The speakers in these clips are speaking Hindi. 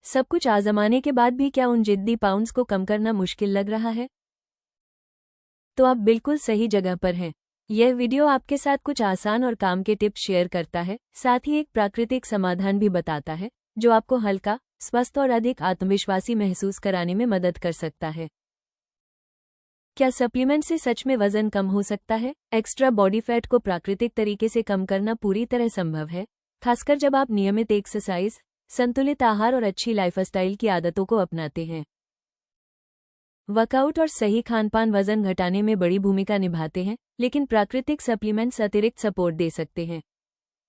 सब कुछ आजमाने के बाद भी क्या उन जिद्दी पाउंड्स को कम करना मुश्किल लग रहा है? तो आप बिल्कुल सही जगह पर हैं। यह वीडियो आपके साथ कुछ आसान और काम के टिप्स शेयर करता है, साथ ही एक प्राकृतिक समाधान भी बताता है, जो आपको हल्का, स्वस्थ और अधिक आत्मविश्वासी महसूस कराने में मदद कर सकता है। क्या सप्लीमेंट से सच में वजन कम हो सकता है? एक्स्ट्रा बॉडी फैट को प्राकृतिक तरीके से कम करना पूरी तरह संभव है, खासकर जब आप नियमित एक्सरसाइज, संतुलित आहार और अच्छी लाइफस्टाइल की आदतों को अपनाते हैं। वर्कआउट और सही खानपान वजन घटाने में बड़ी भूमिका निभाते हैं, लेकिन प्राकृतिक सप्लीमेंट्स अतिरिक्त सपोर्ट दे सकते हैं।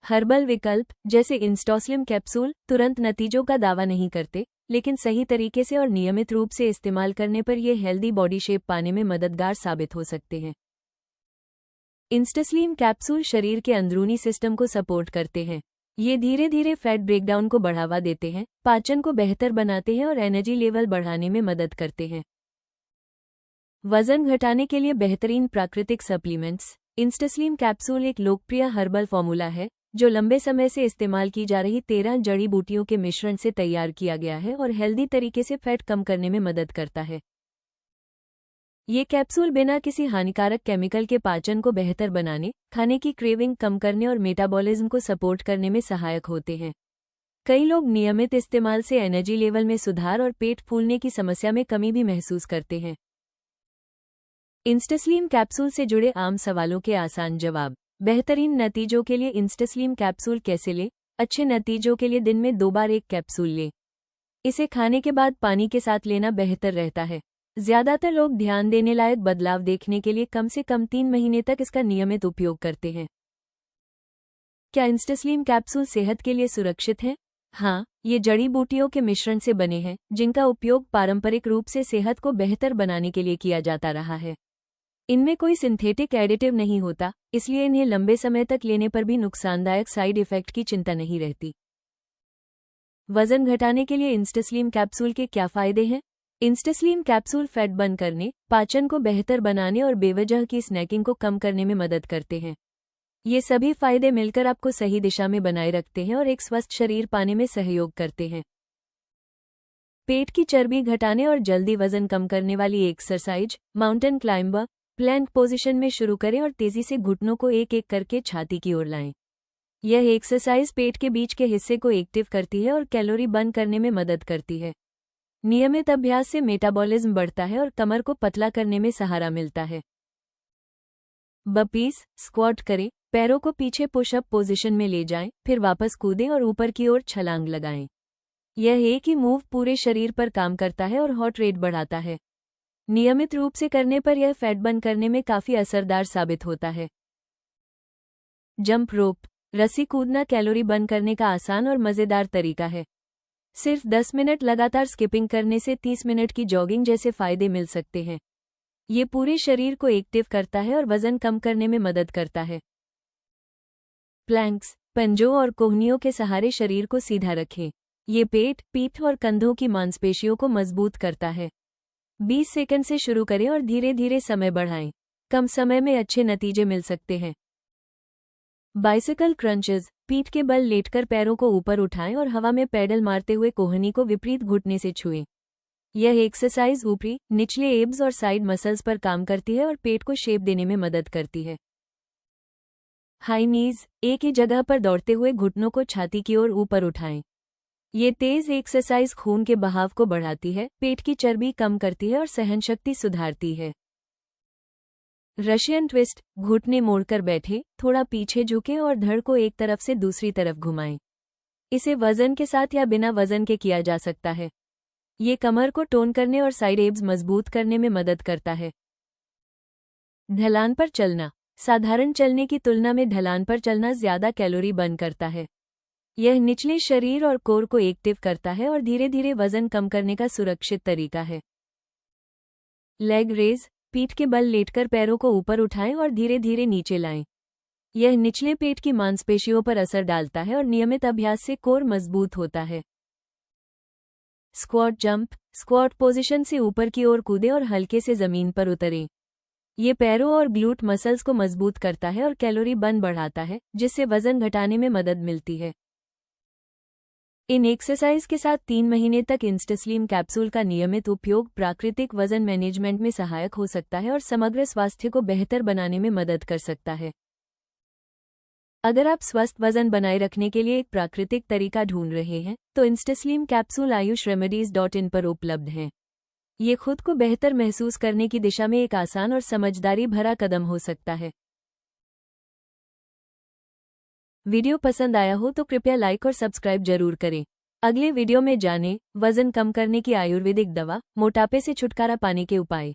हर्बल विकल्प जैसे इंस्टॉस्लिम कैप्सूल तुरंत नतीजों का दावा नहीं करते, लेकिन सही तरीके से और नियमित रूप से इस्तेमाल करने पर ये हेल्दी बॉडी शेप पाने में मददगार साबित हो सकते हैं। इंस्टास्लिम कैप्सूल शरीर के अंदरूनी सिस्टम को सपोर्ट करते हैं। ये धीरे धीरे फैट ब्रेकडाउन को बढ़ावा देते हैं, पाचन को बेहतर बनाते हैं और एनर्जी लेवल बढ़ाने में मदद करते हैं। वजन घटाने के लिए बेहतरीन प्राकृतिक सप्लीमेंट्स। इंस्टास्लिम कैप्सूल एक लोकप्रिय हर्बल फॉर्मूला है, जो लंबे समय से इस्तेमाल की जा रही 13 जड़ी बूटियों के मिश्रण से तैयार किया गया है और हेल्दी तरीके से फैट कम करने में मदद करता है। ये कैप्सूल बिना किसी हानिकारक केमिकल के पाचन को बेहतर बनाने, खाने की क्रेविंग कम करने और मेटाबॉलिज्म को सपोर्ट करने में सहायक होते हैं। कई लोग नियमित इस्तेमाल से एनर्जी लेवल में सुधार और पेट फूलने की समस्या में कमी भी महसूस करते हैं। इंस्टास्लिम कैप्सूल से जुड़े आम सवालों के आसान जवाब। बेहतरीन नतीजों के लिए इंस्टास्लिम कैप्सूल कैसे लें? अच्छे नतीजों के लिए दिन में 2 बार एक कैप्सूल लें। इसे खाने के बाद पानी के साथ लेना बेहतर रहता है। ज्यादातर लोग ध्यान देने लायक बदलाव देखने के लिए कम से कम 3 महीने तक इसका नियमित उपयोग करते हैं। क्या इंस्टास्लिम कैप्सूल सेहत के लिए सुरक्षित है? हाँ, ये जड़ी बूटियों के मिश्रण से बने हैं, जिनका उपयोग पारंपरिक रूप से सेहत को बेहतर बनाने के लिए किया जाता रहा है। इनमें कोई सिंथेटिक एडिटिव नहीं होता, इसलिए इन्हें लंबे समय तक लेने पर भी नुकसानदायक साइड इफेक्ट की चिंता नहीं रहती। वजन घटाने के लिए इंस्टास्लिम कैप्सूल के क्या फायदे हैं? इंस्टास्लिम कैप्सूल फैट बर्न करने, पाचन को बेहतर बनाने और बेवजह की स्नैकिंग को कम करने में मदद करते हैं। ये सभी फायदे मिलकर आपको सही दिशा में बनाए रखते हैं और एक स्वस्थ शरीर पाने में सहयोग करते हैं। पेट की चर्बी घटाने और जल्दी वजन कम करने वाली exercise, mountain climber, plank position में शुरू करें और तेजी से घुटनों को एक एक करके छाती की ओर लाएं। यह एक्सरसाइज पेट के बीच के हिस्से को एक्टिव करती है और कैलोरी बर्न करने में मदद करती है। नियमित अभ्यास से मेटाबॉलिज्म बढ़ता है और कमर को पतला करने में सहारा मिलता है। बर्पीज, स्क्वाट करें, पैरों को पीछे पुशअप पोजीशन में ले जाएं, फिर वापस कूदें और ऊपर की ओर छलांग लगाएं। यह एक ही मूव पूरे शरीर पर काम करता है और हार्ट रेट बढ़ाता है। नियमित रूप से करने पर यह फैट बर्न करने में काफी असरदार साबित होता है। जंप रोप, रस्सी कूदना कैलोरी बर्न करने का आसान और मजेदार तरीका है। सिर्फ 10 मिनट लगातार स्किपिंग करने से 30 मिनट की जॉगिंग जैसे फायदे मिल सकते हैं। ये पूरे शरीर को एक्टिव करता है और वजन कम करने में मदद करता है। प्लैंक्स, पंजों और कोहनियों के सहारे शरीर को सीधा रखें। ये पेट, पीठ और कंधों की मांसपेशियों को मजबूत करता है। 20 सेकंड से शुरू करें और धीरे धीरे समय बढ़ाएं। कम समय में अच्छे नतीजे मिल सकते हैं। बाइसिकल क्रंचेस, पीठ के बल लेटकर पैरों को ऊपर उठाएं और हवा में पैडल मारते हुए कोहनी को विपरीत घुटने से छुएं। यह एक्सरसाइज ऊपरी, निचले एब्स और साइड मसल्स पर काम करती है और पेट को शेप देने में मदद करती है। हाई नीज, एक ही जगह पर दौड़ते हुए घुटनों को छाती की ओर ऊपर उठाएं। ये तेज एक्सरसाइज खून के बहाव को बढ़ाती है, पेट की चर्बी कम करती है और सहनशक्ति सुधारती है। रशियन ट्विस्ट, घुटने मोड़कर बैठे, थोड़ा पीछे झुकें और धड़ को एक तरफ से दूसरी तरफ घुमाएं। इसे वजन के साथ या बिना वजन के किया जा सकता है। ये कमर को टोन करने और साइड एब्स मजबूत करने में मदद करता है। ढलान पर चलना, साधारण चलने की तुलना में ढलान पर चलना ज्यादा कैलोरी बर्न करता है। यह निचले शरीर और कोर को एक्टिव करता है और धीरे धीरे वजन कम करने का सुरक्षित तरीका है। लेग रेज, पीठ के बल लेटकर पैरों को ऊपर उठाएं और धीरे धीरे नीचे लाएं। यह निचले पेट की मांसपेशियों पर असर डालता है और नियमित अभ्यास से कोर मजबूत होता है। स्क्वाट जंप, स्क्वाट पोजीशन से ऊपर की ओर कूदें और हल्के से जमीन पर उतरें। ये पैरों और ग्लूट मसल्स को मजबूत करता है और कैलोरी बर्न बढ़ाता है, जिससे वजन घटाने में मदद मिलती है। इन एक्सरसाइज के साथ 3 महीने तक इंस्टास्लिम कैप्सूल का नियमित उपयोग प्राकृतिक वजन मैनेजमेंट में सहायक हो सकता है और समग्र स्वास्थ्य को बेहतर बनाने में मदद कर सकता है। अगर आप स्वस्थ वजन बनाए रखने के लिए एक प्राकृतिक तरीका ढूंढ रहे हैं, तो इंस्टास्लिम कैप्सूल ayushRemedies.in पर उपलब्ध हैं। ये खुद को बेहतर महसूस करने की दिशा में एक आसान और समझदारी भरा कदम हो सकता है। वीडियो पसंद आया हो तो कृपया लाइक और सब्सक्राइब जरूर करें। अगले वीडियो में जानें वजन कम करने की आयुर्वेदिक दवा, मोटापे से छुटकारा पाने के उपाय।